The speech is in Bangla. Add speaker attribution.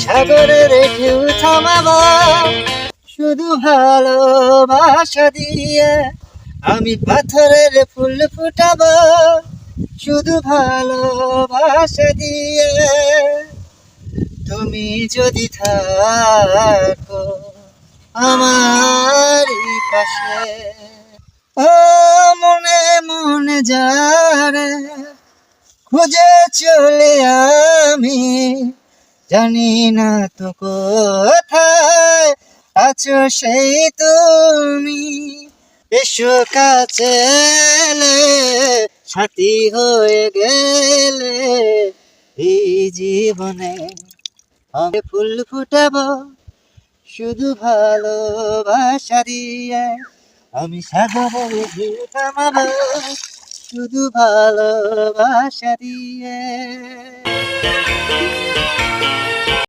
Speaker 1: সাগরের ঢেউ থামাবো শুধু ভালোবাসা দিয়ে। আমি পাথরের ফুল ফুটাবো শুধু ভালোবাসা দিয়ে। তুমি যদি থাকো আমারই পাশে, ও মনে মনে যারে খুঁজে চলে আমি, জানি না তো কোথায় আছো সেই তুমি। এসো কাছে এলে, সাথী হয়ে গেলে এই জীবনে আমি ফুল ফুটাবো শুধু ভালোবাসা দিয়ে। আমি সাগরের ঢেউ থামাবো শুধু ভালোবাসা দিয়ে।